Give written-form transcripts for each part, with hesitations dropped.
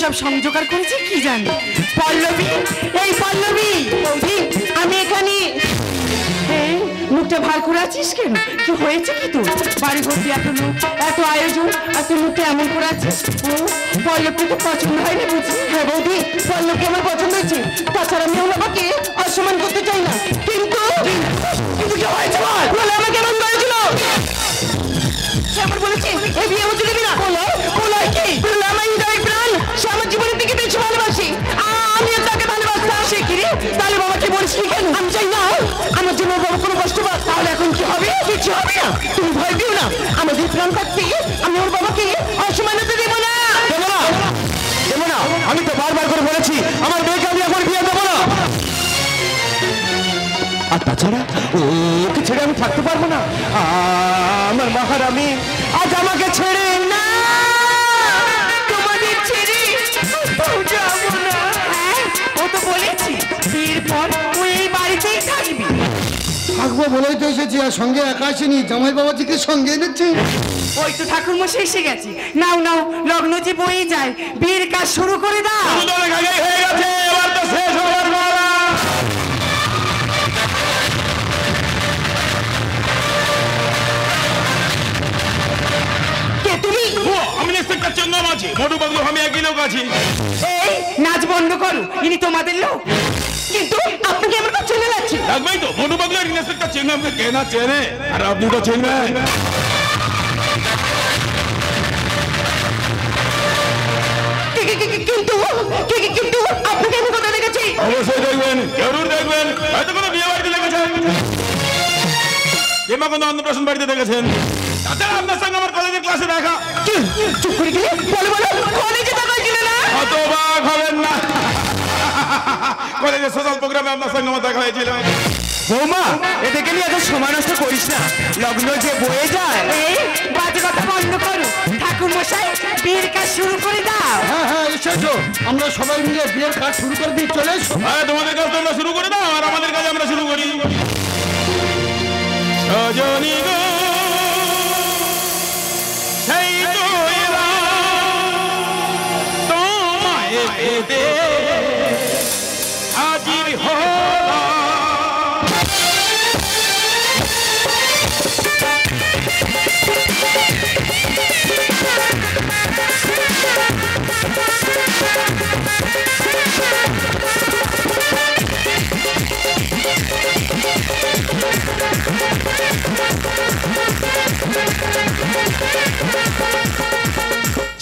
সব সংযোগার করেছে কি জানি। পল্লবী, এই পল্লবী, বৌদি আমি এখানে। মুখটা ভার করে আছিস কেন? কি হয়েছে কি তোর? বাড়ি ভর্তি এত লোক, এত আয়োজন, আর তুই মুখটা এমন করে আছিস। পল্লবকে তো পছন্দ হয়নি বুঝি? হ্যাঁ বৌদি, পল্লবকে আমার পছন্দ হয়েছে। তাছাড়া আমি ওর বাবাকে অসম্মান করতে চাই না। কিন্তু কিন্তু কি হয়েছে বল? বলে আমাকে এমন করেছিল। সে আমার বলেছে এই বিয়ে হতে দিবি না। বলো বলো কি? বললো আমার হৃদয় প্রাণ, সে আমার জীবনের থেকে বেশি ভালোবাসি। আমি তাকে ভালোবাসতাম। সে কি রে? তাহলে বাবাকে বলছিলি কেন? আমি চাই না আমার জন্য বাবা কোনো কষ্ট পাক। তাহলে এখন কি হবে? কিছু হবে না, তুমি ভয় দিও না। আমাদের প্রাণ থাকতে আমি ওর বাবাকে অসম্মান হতে দেবো না। দেবো না, দেবো না। আমি তো বারবার করে বলেছি আমার মেয়েকে আমি এখন বিয়ে দেবো না। আর তাছাড়া ওকে ছেড়ে আমি থাকতে পারবো না। আমার মহারানী আজ আমাকে ছেড়ে না, তোমাদের ছেড়ে যাবো না। ও তো বলেছি বিয়ের পর তুই এই বাড়িতেই থাকবি। থাকবো বলেই তো এসেছি, আর সঙ্গে একা আসেনি, জামাই বাবাজিকে সঙ্গে এনেছি। ওই তো ঠাকুর মশাই এসে গেছে। নাও নাও, লগ্ন যে বয়ে যায়, বিয়ের কাজ শুরু করে দাও। হয়ে গেছে, এবার তো শেষ হওয়ার পালা। কে তুমি? আমি ইন্সপেক্টর চেঙ্গম আছি, মোটু বাবু আমি একই লোক আছি। এই নাচ বন্ধ করো, ইনি তোমাদের লোক। কিন্তু আপনাকে আমার কাছে চলে যাচ্ছে। লাগবেই তো, মোটু বাবু আর ইন্সপেক্টর চেঙ্গমকে কে না চেনে, আর আপনি তো চেনবেন। কিন্তু আপনাকে আমি কোথায় দেখেছি? অবশ্যই দেখবেন, জরুর দেখবেন। হয়তো কোনো বিয়ে বাড়িতে দেখেছেন, কিংবা কোনো অন্নপ্রাশন বাড়িতে দেখেছেন। তাছাড়া আপনার সঙ্গে আমার কলেজের ক্লাসে দেখা। চুপ করে গেলে বলে বলো, কলেজে দেখা ছিল না? হতবাক হবেন না, কলেজের সোশ্যাল প্রোগ্রামে আপনার সঙ্গে আমার দেখা হয়েছিল। বৌমা, এদেরকে নিয়ে এত সময় নষ্ট করিস না, লগ্ন যে বয়ে যায়। এই বাজে কথা বন্ধ করো, ঠাকুর মশাই বিয়ের কাজ শুরু করে দাও। হ্যাঁ হ্যাঁ এসেছো, আমরা সবাই মিলে বিয়ের কাজ শুরু করে দিই। চলে এসো। হ্যাঁ, তোমাদের কাজ তোমরা শুরু করে দাও, আর আমাদের কাজ আমরা শুরু করি। সজনী গো, সেই তো এলা তোমায় পেতে হাজির হলাম।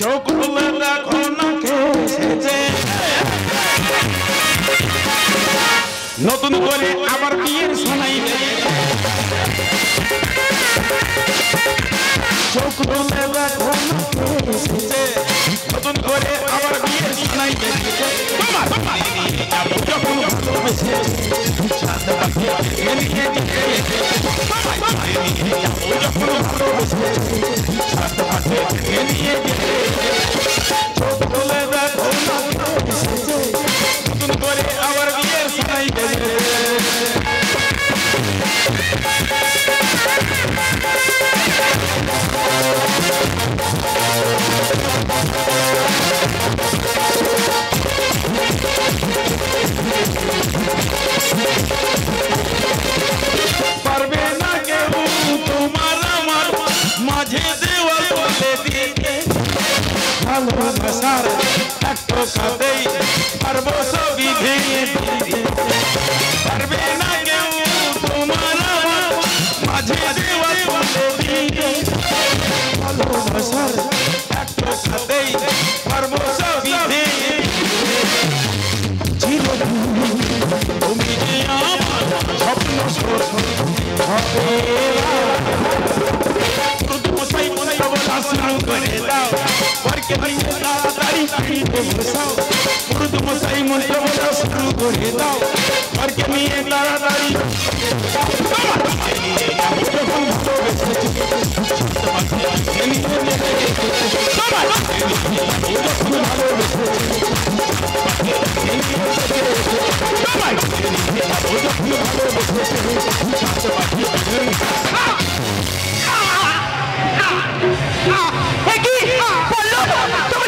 চোখ খুলে দেখো না কে এসেছে, নতুন করে আবার বিয়ের শোনাই। চোখ খুলে দেখো না কে এসেছে, নতুন করে আবার বিয়ের শোনাই। যখন ভালোবেসে সাত পাখি নিয়ে যখন ভালোবেসে সাত পাখি নিয়ে চোখ খুলে দেখো না এসেছে, নতুন করে আবার বিয়ের শোনাই। পারবে না কেউ তোমার আমার মাঝে দেওয়াল বলে দিতে, ভালোবাসার একটু কাঁদেই পারবো সবই ভেঙে দিতে। পারবে না কেউ তোমার আমার মাঝে দেওয়াল বলে দিতে, ভালোবাসার একটু কাঁদেই পারবো সবই ভেঙে দিতে। তুমি যে আমার স্বপ্ন হবে, মশাই মনে শুরু করে দাও, বরকে দিয়ে তাড়াতাড়ি পিঠে বসাও। মশাই মনে শুরু করে দাও, বরকে নিয়ে তাড়াতাড়ি। যখন তোমার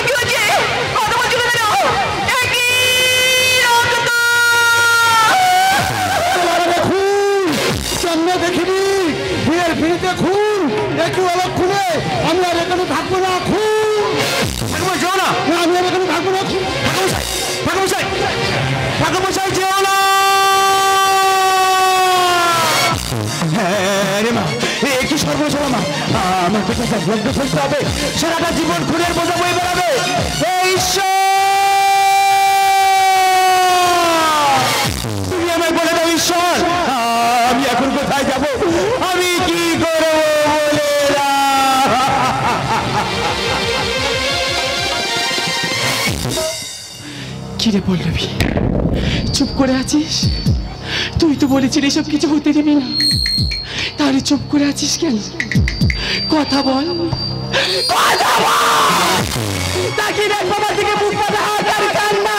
কি হয়েছে? কথা বলছিল কেন? আমি আর এখানে থাকবো না, ঠাকুমা যেও না, আমি আর এখানে থাকবো না। ঠাকুমশাই, ঠাকুমশাই, ঠাকুমশাই যেও না। হ্যাঁ রে মা, কি সর্বসভা মা, আমার কোথায় লগ্ন ফেলতে হবে, সারাটা জীবন খুনের বোঝা বয়ে বেড়াবে। এই ঈশ্বর, তুমি আমায় বলে দাও ঈশ্বর, আমি এখন কোথায় যাব, আমি কি করবো বলে দাও। কিরে পল্লবী, চুপ করে আছিস? তুই তো বলেছিলি এসব কিছু হতে দিবি না, তাহলে চুপ করে আছিস কেন? কথা বল, কথা বল। তাকিয়ে দেখ বাবার দিকে, মুখ পাতা হাত আর কান্না।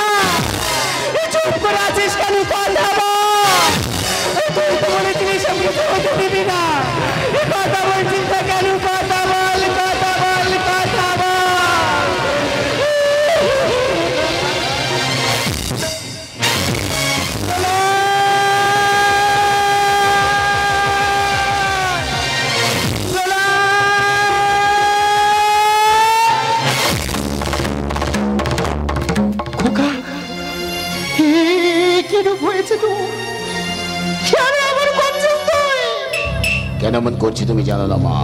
চুপ করে আছিস কেন? কথা বল। তুই তো বলেছিলি এসব কিছু হতে দিবি না, কথা বলছিস না কেন? কথা বল, কথা বল, কথা বল। কেন এমন করছি তুমি জানো না মা?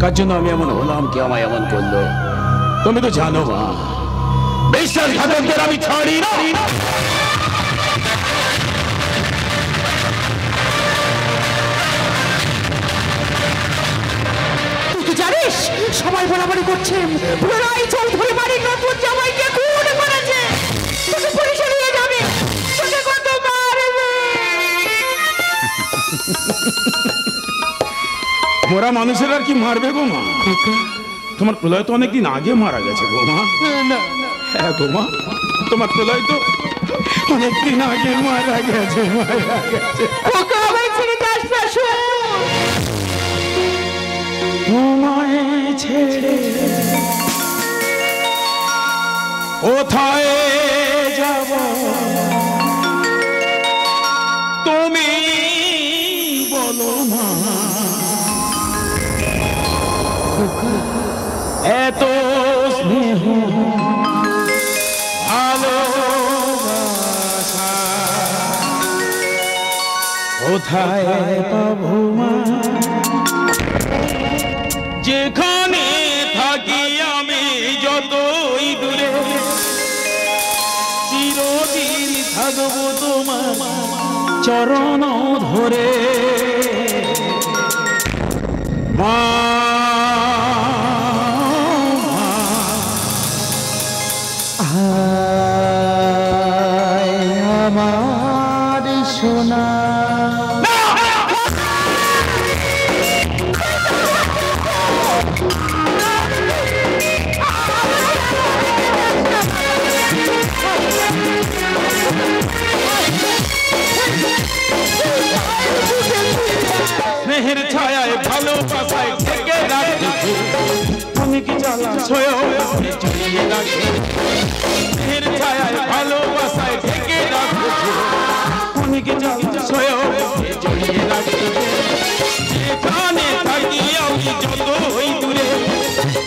কার জন্য আমি এমন হলাম, কে আমায় এমন করলো তুমি তো জানো মা। বিশ্বাসঘাতকদের আমি ছাড়ি না। তুই তো জানিস সবাই বরাবরই করছে প্রলয় চৌধুরী বাড়ির নতুন জামাইকে খুন করেছে। তোকে পুলিশে নিয়ে যাবে, তোকে কত মারবে। মোরা মানুষের আর কি মারবে গো মা? তোমার প্রলয় তো অনেকদিন আগে মারা গেছে গো মা। হ্যাঁ গো মা, তোমার প্রলয় তো অনেকদিন আগে মারা গেছে, মারা গেছে। ওকে আমায় ছেড়ে যাস না, শোন। তোমায় ছেড়ে কোথায় যাব তুমি বলো না। এত স্নেহ ভালোবাসা কোথায় পাবো মা? যেখানে থাকি আমি যতই দূরে, চিরদিন থাকবো তোমার চরণ ধরে মা। আমার সোনা স্নেহের ছায়ায় ভালোবাসায় থেকে রাখতে আমি কি জলাশয় জড়িয়ে রাখতে। স্নেহের ছায়ায় ভালোবাসায় থেকে রাখতে আমি কি জলাশয় জড়িয়ে রাখতে। যেখানে থাকি আমি যতই দূরে,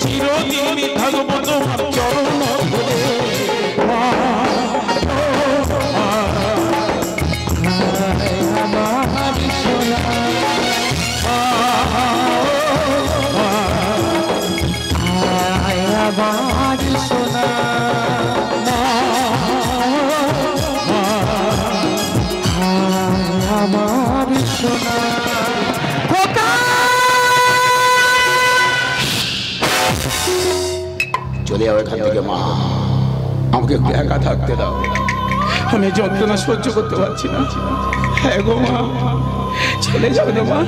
চিরদিন থাকবো তোমার চরণ ধরে মা। আমার সোনা আমার সোনা আমার সোনা। চলে যাও এখান থেকে মা, আমাকে একটু একা থাকতে দাও, আমি যন্ত্রণা সহ্য করতে পারছি না। হ্যাঁ গো মা, চলে যাও না মা,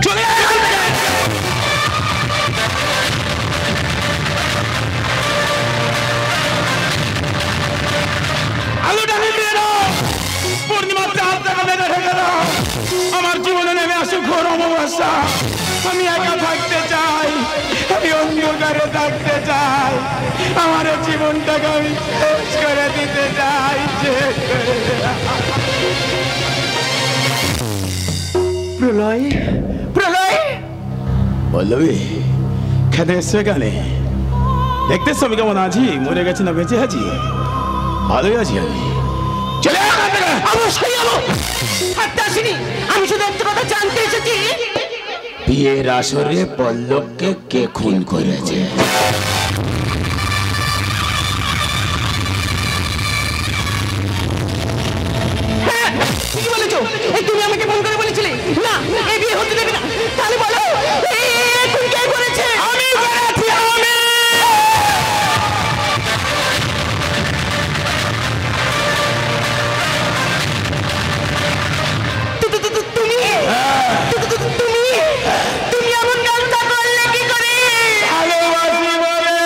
চলে যাও এখান থেকে। আলোটা নিভিয়ে দাও, পূর্ণিমার চাঁদটা বেঁধে রেখে দাও। আমার জীবনে নেমে আসে ঘোর অমাবস্যা, আমি একা থাকতে চাই, আমি অন্ধকারে থাকতে চাই, আমার জীবনটাকে আমি শেষ করে দিতে চাই, শেষ করে। প্রলয়, প্রলয়, পল্লবী খেতে এসছো এখানে? দেখতেছো আমি কেমন আছি, মরে গেছি না বেঁচে আছি? ভালোই আছি আমি। চলে অবশ্যই যাবো, থাকতে আসিনি, আমি শুধু একটা কথা জানতে এসেছি। বিয়ের আসরে পল্লবকে কে খুন করেছে? কি বলেছো? এই তুমি আমাকে ফোন করে বলেছিলে না এই বিয়ে হতে দেবে না, তাহলে বলো এই তুমি কে করেছে? আমি করেছি, আমি। তুমি এমন কাজটা করলে কি করে? ভালোবাসি বলে।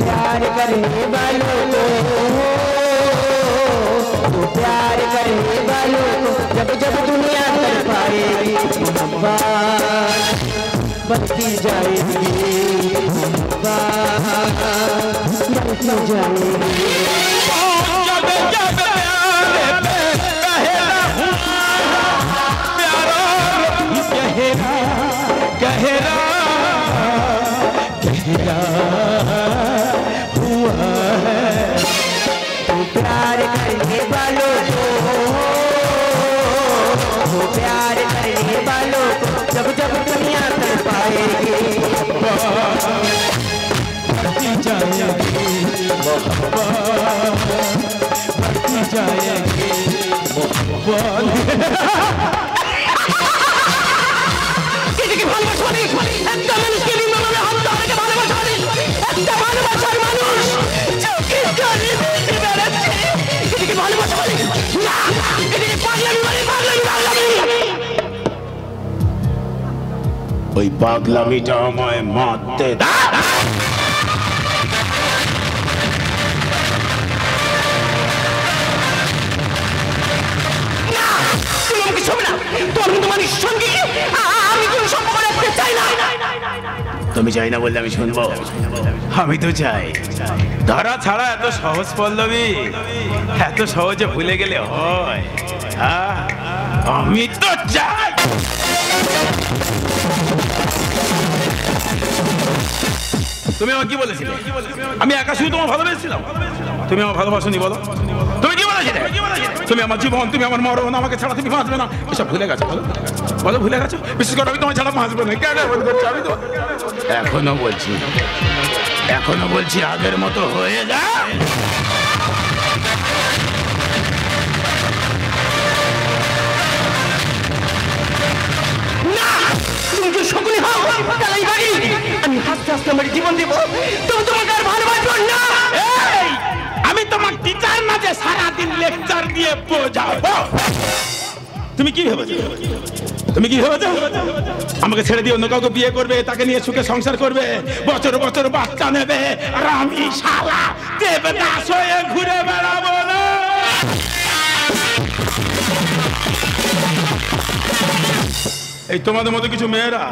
प्यार करने वालों को, तो प्यार करने वालों को जब जब दुनिया कर पाएगी मोहब्बत बढ़ती जाएगी, बढ़ती जाएगी। प्यार करने वालों को, प्यार करने वालों को जब जब दुनिया कर पाएगी बढ़ती जाएगी, बढ़ती जाएगी। এটাকে ভালোবাসা মানে একটা মানুষকে নিম্নভাবে হত্যা করে ভালোবাসা মানে একটা ভালোবাসার মানুষ চোখে জলে ভেসে বেড়াচ্ছে, এটাকে ভালোবাসা মানে না, এটাকে পাগলামি মানে পাগলামি। ওই পাগলামিটা আমায় মারতে দা। তুমি আমাকে ছবি না, তোমার মতো মানুষের সঙ্গে আমি কোনো সম্পর্ক রাখতে চাই না। তুমি চাই না বললে আমি শুনবো? আমি তো চাই। ধরা ছাড়া এত সহজ পল্লবী, এত সহজে ভুলে গেলে হয়? আমি তো চাই। তুমি আমার কি বলেছিলে? আমি একা শুধু তোমার ভালোবেসেছিলাম? তুমি আমার ভালোবাসনি বলো? তুমি কি বলেছিলে? তুমি আমার জীবন, তুমি আমার মরণ, আমাকে ছাড়া তুমি বাঁচবে না, এসব ভুলে গেছো? বলো বলো, ভুলে গেছো? বিশেষ করে আমি তোমার ছাড়া বাঁচবো না। কেন বলছি? আমি তো এখনো বলছি আগের মতো হয়ে যা। সকলে হও তালাই বাড়ি, আমি হাসতে হাসতে আমার জীবন দেবো, তুমি তোমাকে আর ভালোবাসবো না। আমি তোমার টিচার না যে সারাদিন লেকচার দিয়ে বোঝাবো। তুমি কি ভেবেছো? তুমি কি ভেবেছো আমাকে ছেড়ে দিয়ে অন্য কাউকে বিয়ে করবে, তাকে নিয়ে সুখে সংসার করবে, বছর বছর বাচ্চা নেবে, আর আমি শালা দেবদাস হয়ে ঘুরে বেড়াবো না? এই তোমাদের মতো কিছু মেয়েরা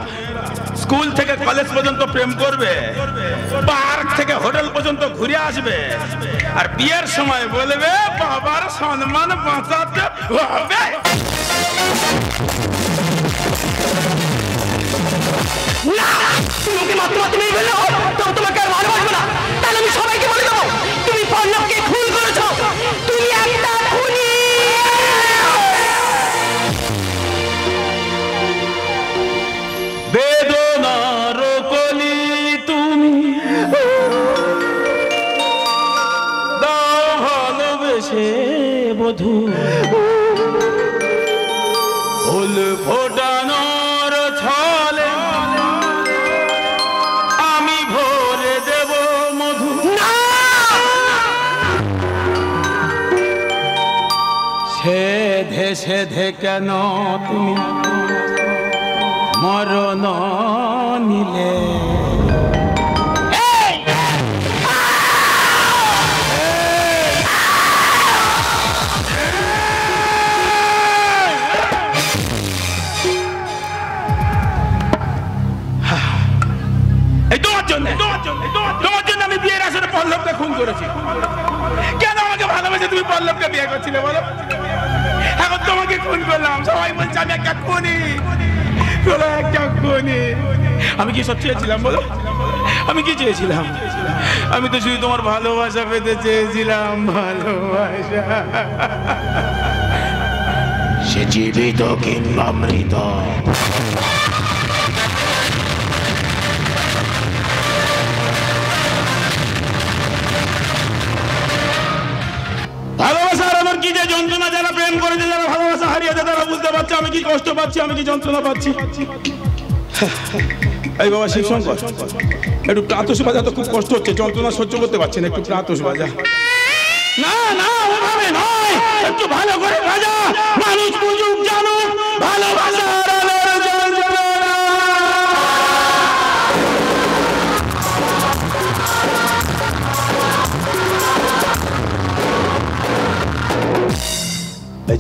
স্কুল থেকে কলেজ পর্যন্ত প্রেম করবে, পার্ক থেকে হোটেল পর্যন্ত ঘুরে আসবে, আর বিয়ের সময় বলবে বাবার সম্মান বাঁচাতে হবে। না, তুমি মাত্র মাত্র মেয়ে বললো তো তোমাকে আর ভালোবাসবো না, তাহলে আমি সবাইকে বলে দেবো তুমি পল্লবকে খুন করেছো, তুমি একটা খুনি। বেদনার কলি তুমি দাও ভালোবেসে বধূ, ফুল ফোটানোর ছলে আমি ভরে দেব মধু। সেধে সেধে কেন তুমি মরণ নিলে? আমাকে বিয়ে করছিলে বলো? এখন তোমাকে খুন করলাম, সবাই বলছে আমি একটা খুনি, একটা খুনি। আমি কি সব চেয়েছিলাম বলো? আমি কি চেয়েছিলাম? আমি তো শুধু তোমার ভালোবাসা পেতে চেয়েছিলাম, ভালোবাসা। সে জীবিত কিংবা মৃত, ভালোবাসার আমার কি যে যন্ত্রণা, যারা প্রেম করেছে, যারা ভালোবাসা হারিয়েছে, তারা বুঝতে পারছে আমি কি কষ্ট পাচ্ছি, আমি কি যন্ত্রণা পাচ্ছি। এই বাবা শিবশঙ্কর, একটু প্রাতস বাজা, তো খুব কষ্ট হচ্ছে, যন্ত্রণা সহ্য করতে পারছি না, একটু প্রাতস বাজা। না না, ওভাবে নয়, একটু ভালো করে বাজা, মানুষ বুঝুক জানুক ভালোবাসার আলোর যন্ত্রণা।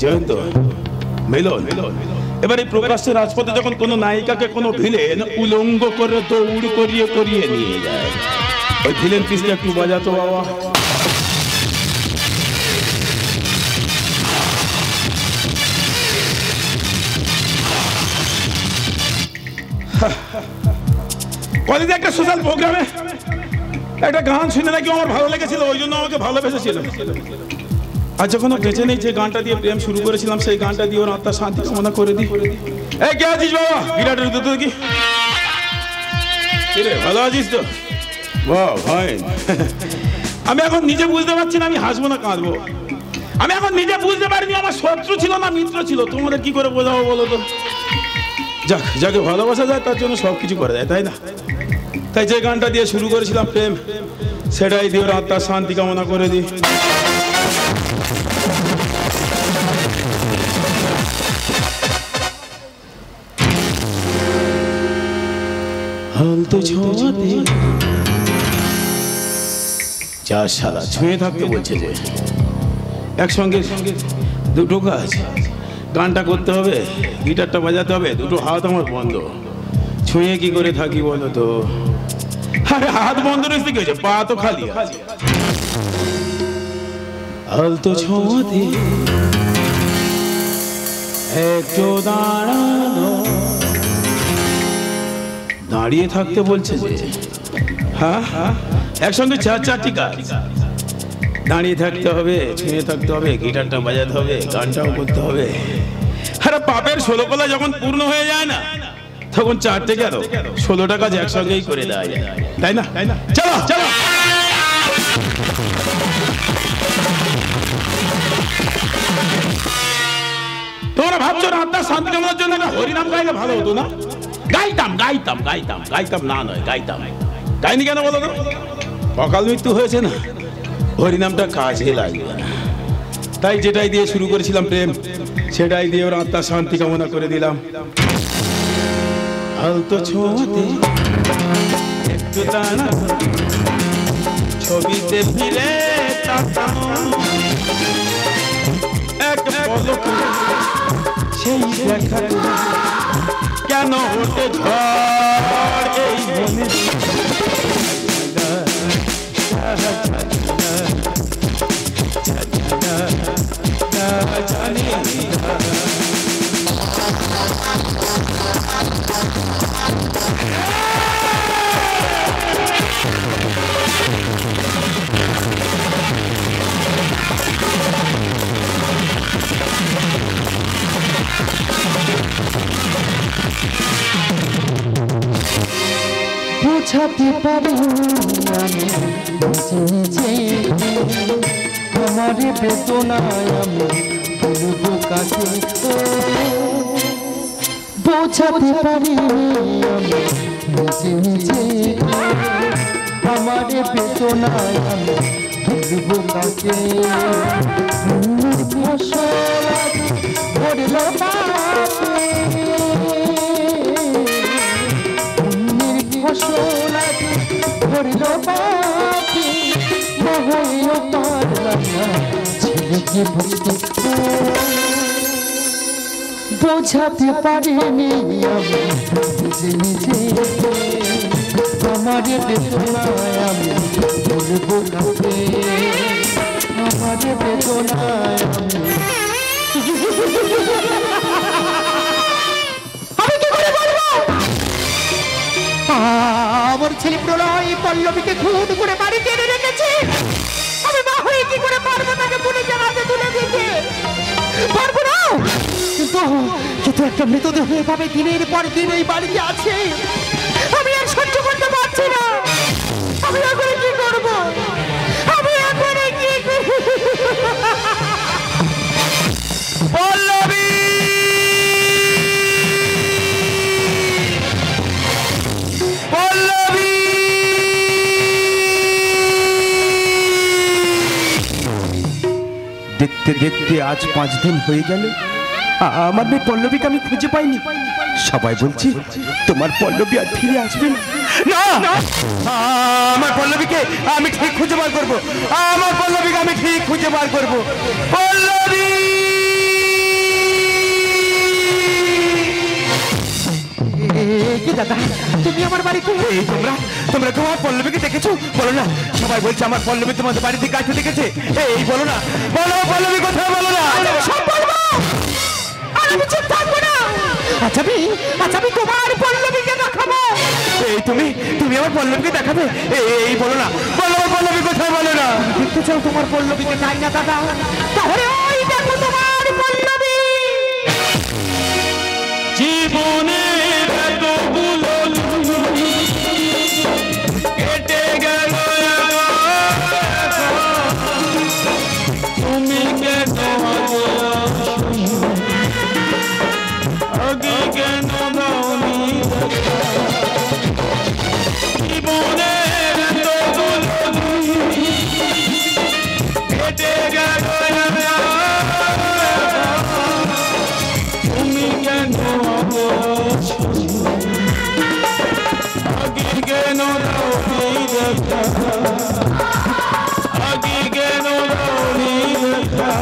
জয়ন্ত, মিলন, এবার এই প্রকাশ্যে রাজপথে যখন কোনো নায়িকাকে কোনো ভিলেন উলঙ্গ করে দৌড় করিয়ে করিয়ে নিয়ে যায়, ওই ভিলেন পিসটা একটু বাজাতো বাবা। কদিন একটা সোশ্যাল প্রোগ্রামে একটা গান শুনে নাকি আমার ভালো লেগেছিল, ওই জন্য আমাকে ভালোবেসেছিল। আর যখন বেঁচে নেই, যে গানটা দিয়ে প্রেম শুরু করেছিলাম, সেই গানটা দিয়ে ওর আত্মার শান্তি কামনা করে দিই। এই কে আছিস বাবা? বিরাটের দুটো কি রে, ভালো আছিস তো? বাহ ভাই, আমি এখন নিজে বুঝতে পারছি না আমি হাসবো না কাঁদবো। আমি এখন নিজে বুঝতে পারিনি আমার শত্রু ছিল না মিত্র ছিল। তোমাদের কি করে বোঝাবো বলো তো? যাক, যাকে ভালোবাসা যায় তার জন্য সবকিছু করে দেয়, তাই না? তাই যে গানটা দিয়ে শুরু করেছিলাম প্রেম, সেটাই দিয়ে ওর আত্মার শান্তি কামনা করে দিই। হালতো ছোঁয়াতে যা শালা ছুঁয়ে থাকতে বলছে যে, একসঙ্গে দুটো কাজ, গানটা করতে হবে, গিটারটা বাজাতে হবে, দুটো হাত আমার বন্ধ। ছুঁয়ে কি করে থাকি বলো তো? আরে হাত বন্ধ রয়েছে কি হয়েছে, পা তো খালি আছে। হালতো ছোঁয়াতে একটু দাঁড়ানো, দাঁড়িয়ে থাকতে বলছে যে, হ্যাঁ একসঙ্গে চারটি কাজ, দাঁড়িয়ে থাকতে হবে, ছুঁয়ে থাকতে হবে, গিটারটা বাজাতে হবে, গানটাও করতে হবে। আরে পাপের 16 কলা যখন পূর্ণ হয়ে যায় না, তখন 4টে কেন 16টা কাজ একসঙ্গেই করে দেওয়া যায়, তাই না? চলো চলো। তোমরা ভাবছো আত্মার শান্তি কামনার জন্য একটা হরিনাম গাইলে ভালো হতো না? গাইতাম গাইতাম গাইতাম গাইতাম না নয়, গাইতাম। গাইনি কেন বলো তো? অকাল মৃত্যু হয়েছে না, হরিনামটা কাজে লাগবে না। তাই যেটাই দিয়ে শুরু করেছিলাম প্রেম, সেটাই দিয়ে ওর আত্মার শান্তি কামনা করে দিলাম। হালতো ছোঁয়াতে একটু দাঁড়া, ছবিতে ফিরে তাকাও, এক পলক সেই দেখা কেন হতে ঝড় এই মনে। জানি বোঝাতে পারি আমি যে আমার বেদনায় আমি বলবো কাকে, বোঝাতে পারি আমি নিজে আমার বেদনায় আমি বলবো কাকে। ভরিল পাখি মহইল পারলাম না ছেলেকে বুঝতে, বোঝাতে পারিনি আমি নিজে আমার বেদনায় আমি বলবো কাকে। আমার বেদনায় আমি কি করে বলবো? আমার ছেলে প্রলয় পল্লবীকে খুন করে বাড়িতে এনে রেখেছে। আমি মা হয়ে কি করে পারবো তাকে পুলিশের হাতে তুলে দিতে? পারবো না। কিন্তু একটা মৃতদেহ এভাবে দিনের পর দিন এই বাড়িতে আছে। আমি আর সহ্য করতে পারছি না। আমি এখন কি করবো? আমি এখন কি পল্লবী পল্লবী দেখতে দেখতে আজ 5 দিন হয়ে গেল আমার মেয়ে পল্লবীকে আমি খুঁজে পাইনি। সবাই বলছি তোমার পল্লবী আর ফিরে আসবে না। না, আমার পল্লবীকে আমি ঠিক খুঁজে বার করবো। আমার পল্লবীকে আমি ঠিক খুঁজে বার করবো। পল্লবী কি দাদা, তুমি আমার বাড়িতে? এই তোমরা কেউ আমার পল্লবীকে দেখেছো? বলো না। সবাই বলছে আমার পল্লবী তোমাদের বাড়ি থেকে কাছে দেখেছে। এই বলো না, বলো পল্লবী কোথায়, বলো না। সব বলবো আর আমি চুপ থাকবো না। আচ্ছা আমি তোমার পল্লবীকে দেখাবো। এই তুমি আমার পল্লবীকে দেখাবে? এই বলো না, বলো আমার পল্লবী কোথায়, বলো না। দেখতে চাও তোমার পল্লবীকে? চাই না দাদা। তাহলে ওই দেখো তোমার পল্লবী। জীবনে এতগুলো কেটে গেল তুমি কেন আগে কেন দাওনি? জীবনে এতগুলো কেটে গেল তুমি কেন আগে কেন দাওনি দেখা? আগে কেন দাওনি দেখা?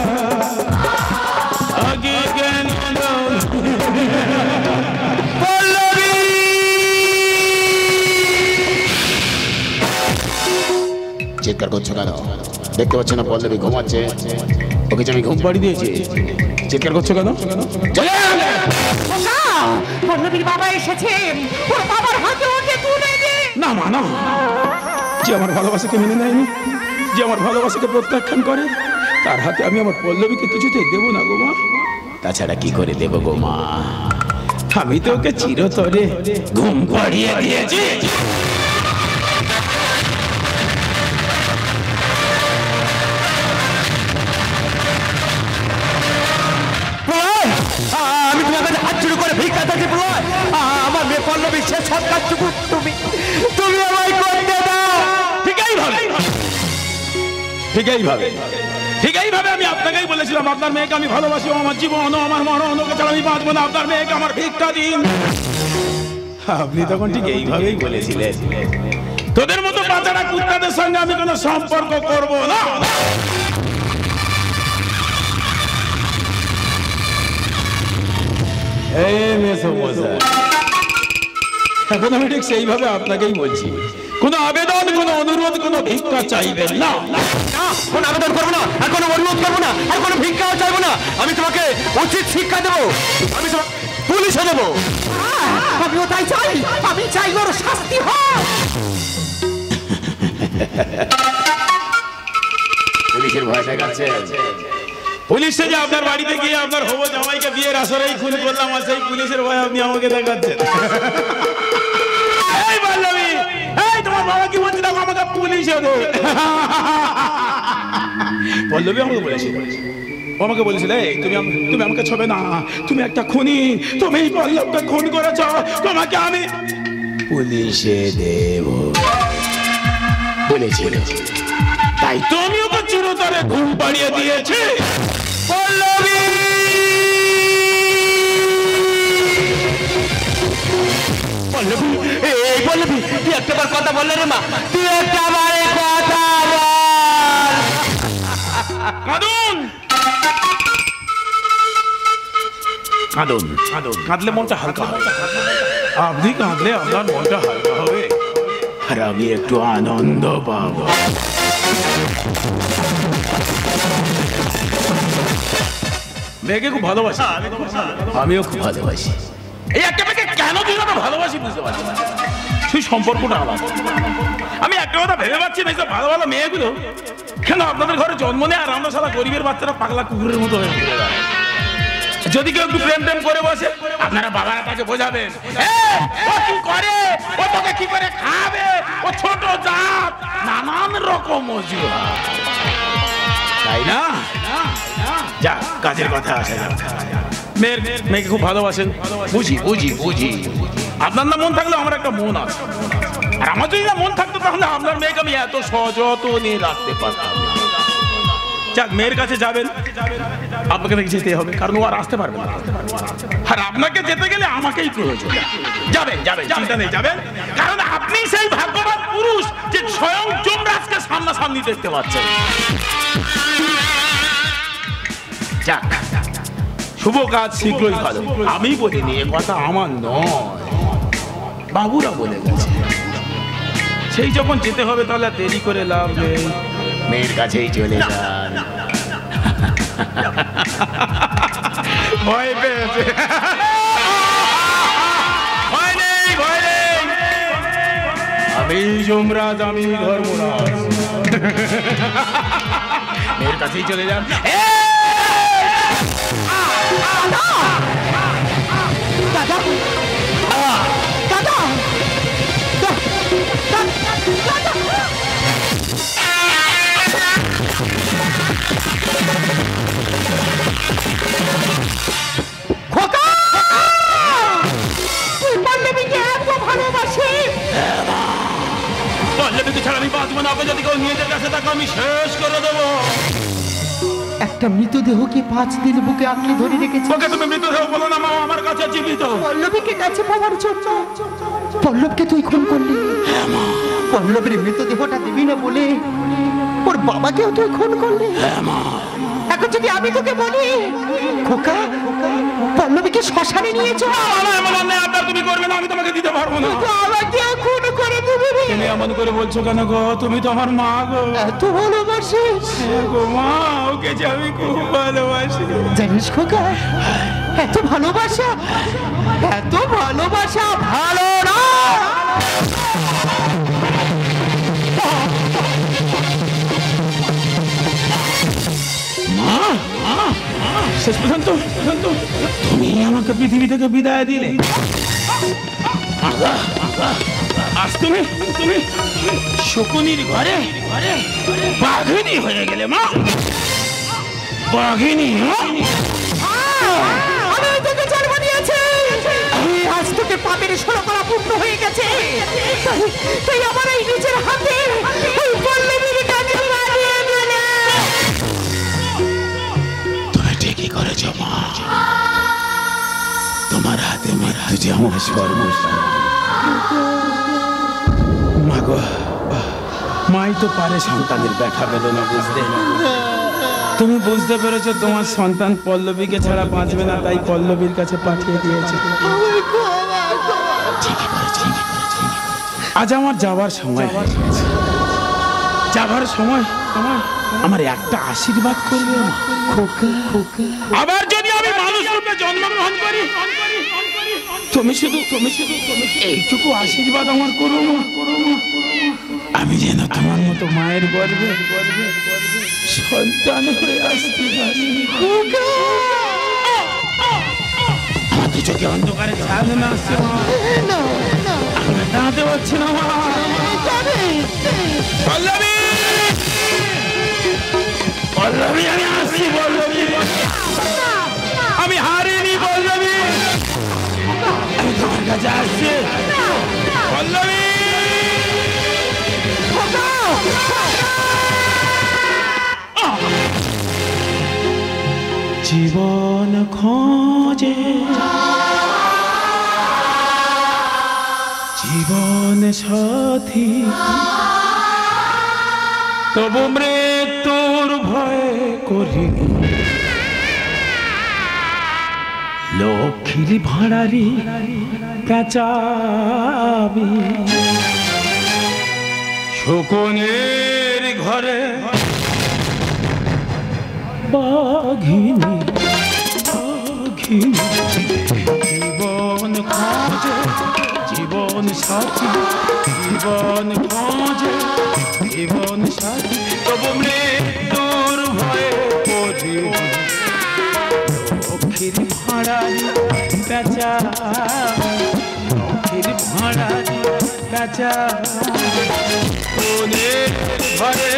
আগে কেন দাওনি? পল্লবী চিৎকার করছো কেন? দেখতে পাচ্ছ না পল্লবী ঘুমাচ্ছে? ওকে যে আমি ঘুম পাড়ি দিয়েছি। চিৎকার করছো কেন? চলে আয়! ওকা, পল্লবীর বাবা এসেছে। ওর বাবার হাতে ওকে তুলে দে। না মা না, যে আমার ভালোবাসাকে মেনে নেয়নি, যে আমার ভালোবাসাকে প্রত্যাখ্যান করে, তার হাতে আমি আমার পল্লবীকে কিছুতেই দেবো না গো মা। তাছাড়া কি করে দেবো গো মা? আমি তো ওকে চিরতরে ঘুম পাড়িয়ে দিয়েছি। আমি তোমার কাছে হাত জোড় করে ভিক্ষা চাইছি প্রলয়। আমার মেয়ে পল্লবী সে সব কাজটুকু তুমি আমায় করতে দাও। ঠিকই ভাবে আমি আপনাকেই বলেছিলাম আপনার মেয়েকে আমি ভালোবাসি। আমার জীবন, আমার মরণ, ওকে ছাড়া আমি বাঁচবো না। আপনার মেয়েকে আমার ভিক্ষা দিন। আপনি তখন ঠিক এইভাবেই বলেছিলেন, তোদের মতো বাচ্চারা কুত্তাদের সঙ্গে আমি কোনো সম্পর্ক করব না। এখন আমি ঠিক সেইভাবে আপনাকেই বলছি, কোনো আবেদন, কোনো অনুরোধ, কোনো ভিক্ষা চাইবেন না। কোনো আবেদন করবো না, আর কোনো অনুরোধ করবো না, আর কোনো ভিক্ষাও চাইবো না। আমি তোমাকে উচিত শিক্ষা দেবো, আমি পুলিশে দেবো। আমিও তাই চাই। আমি চাই ওর শাস্তি হোক। পুলিশের ভয় দেখাচ্ছে। পুলিশে যে আপনার বাড়িতে গিয়ে আপনার হবু জামাইকে বিয়ের আসরেই খুন করলাম, আর সেই পুলিশের ভয় আপনি আমাকে দেখাচ্ছেন। এই পল্লবী, এই তোমার বাবা কি বলছে দেখো, আমাকে পুলিশে দে। পল্লবী আমাকে বলেছিল, ও আমাকে বলেছিল, এই তুমি আমাকে ছবে না, তুমি একটা খুনি, তুমি পল্লবকে খুন করেছ, তোমাকে আমি পুলিশে দেব বলেছিল। তাই তুমি ওকে চিরতরে ঘুম পাড়িয়ে দিয়েছি। পল্লবী পল্লবী, এই পল্লবী, তুই একটাবার কথা বললে রে মা, তুই একটাবার কথা বল। কাঁদলে মনটা হালকা হবে। আপনি কাঁদলে আপনার মনটা হালকা হবে, আর আমি একটু আনন্দ পাবো। মেয়েকে খুব ভালোবাসি, আমিও খুব ভালোবাসি। এই একটা মেয়েকে কেন দিন আমরা ভালোবাসি বুঝতে পারছি না, সেই সম্পর্কটা আলাদা। আমি একটা কথা ভেবে পাচ্ছি না, এইসব ভালো ভালো মেয়েগুলো কেন আপনাদের ঘরে জন্ম নেয় আর আমরা সারা গরিবের বাচ্চারা পাগলা কুকুরের মতো হয়ে ঘুরে বেড়াই। যদি কেউ একটু প্রেম টেম করে বসে, আপনারা বাবার কাছে বোঝাবেন ও কি করে, ও তোকে কি করে খাবে, ও ছোট জাত, নানান রকম অজুহাত, তাই না? যা কাজের কথা আসে না। মেয়েকে খুব ভালোবাসেন, বুঝি বুঝি বুঝি। আপনার না মন থাকলেও আমার একটা মন আছে, আর আমার যদি না মন থাকতো তাহলে আপনার মেয়েকে আমি এত সযত্নে রাখতে পারতাম। যাক, মেয়ের কাছে যাবেন, আপনাকে দেখে যেতে হবে, কারণ ও আর আসতে পারবে না। আর আপনাকে যেতে গেলে আমাকেই প্রয়োজন। যাবেন যাবেন, চিন্তা নেই, যাবেন, কারণ আপনি সেই ভাগ্যবান পুরুষ যে স্বয়ং যমরাজকে সামনাসামনি দেখতে পাচ্ছেন। যাক, শুভ কাজ শীঘ্রই ভালো। আমি বলিনি, এ কথা আমার নয়, বাবুরা বলে গেছে। সেই যখন যেতে হবে তাহলে দেরি করে লাভ নেই, মেয়ের কাছেই চলে যান। ভয় পেয়েছে, ভয় নেই, ভয় নেই। আমি যমরাজ, আমি ধর্মরাজ। মেয়ের কাছেই চলে যান। দাদা, দাদা, খোকা, তুই পল্লবীকে এত ভালোবাসি? পল্লবীকে ছাড়া আমি বাঁচবো না। যদি কেউ নিজের কাছে তাকে আমি শেষ করে দেবো। একটা মৃতদেহকে 5 দিন বুকে আঁকড়ে ধরে রেখেছে। ওকে তুমি মৃতদেহ বলো না, মা আমার কাছে জীবিত। পল্লবীকে কাছে পাওয়ার জন্য পল্লবকে তুই খুন করলি। পল্লবীর মৃতদেহটা দিবি না বলে ওর বাবাকেও তুই খুন করলি। এখন যদি আমি তোকে বলি খোকা, পল্লবীকে শ্মশানে নিয়ে চল, আপনার তুমি করবে না, আমি তোমাকে দিতে পারবো না। আমাকে খুন করে দিবি। তুমি এমন করে বলছো কেন গো? তুমি তো আমার মা গো। এত ভালোবাসিস গো মা, ওকে যে আমি খুব ভালোবাসি। জানিস খোকা, এত ভালোবাসা, এত ভালোবাসা ভালো না। মা, শেষ পর্যন্ত তুমি আমাকে পৃথিবী থেকে বিদায় দিলে। আজ তুমি শকুনির ঘরে বাঘিনী হয়ে গেলে মা, বাঘিনী। আমি তোকে জন্ম দিয়েছি, আজ তোকে পাপের ষোলো করা পূর্ণ হয়ে গেছে। তুই আমার এই নিজের হাতে ওই পল্লবীর কাছে মারিয়ে দিলে। তুমি ঠিকই করেছো মা, তোমার হাতে মৃত্যু যে আমার সর্বস্ব। মা গো, মাই তো পারে সন্তানের ব্যথা বেদনা বুঝতে। তুমি বুঝতে পেরেছো তোমার সন্তান পল্লবীকে ছাড়া বাঁচবে না, তাই পল্লবীর কাছে পাঠিয়ে দিয়েছে। আজ আমার যাবার সময় হয়ে গেছে। যাবার সময় আমার একটা আশীর্বাদ করবে মা। আবার যদি আমি মানুষ রূপে জন্মগ্রহণ করি, তুমি শুধু এইটুকু আশীর্বাদ আমার করো মা। আমি যেন তোমার মতো মায়ের গর্ভে সন্তান হয়ে আসতে পারি। আমার দু চোখে অন্ধকারে ছাদ না আসছে মা, আমি দাঁড়াতে পারছি না মা। পল্লবী, পল্লবী, আমি আসছি পল্লবী, আমি হারিনি পল্লবী, আমি তোমার কাছে আসছি পল্লবী। জীবন খোঁজে, জীবন সাথী, তবু মৃত্যুর ভয় করি। লক্ষ্মীর ভাড়ারি কাচাবি, শকুনের ঘরে বাঘিনী বাঘিনী জীবন খোঁজে জীবন সাথী জীবন খোঁজে জীবন সাথী তবু মৃত্যুর ভয়ে পড়ি লক্ষ্মীর ভাড়ারি বেচা লক্ষ্মীর ভাড়ারি বেচা কোনের ঘরে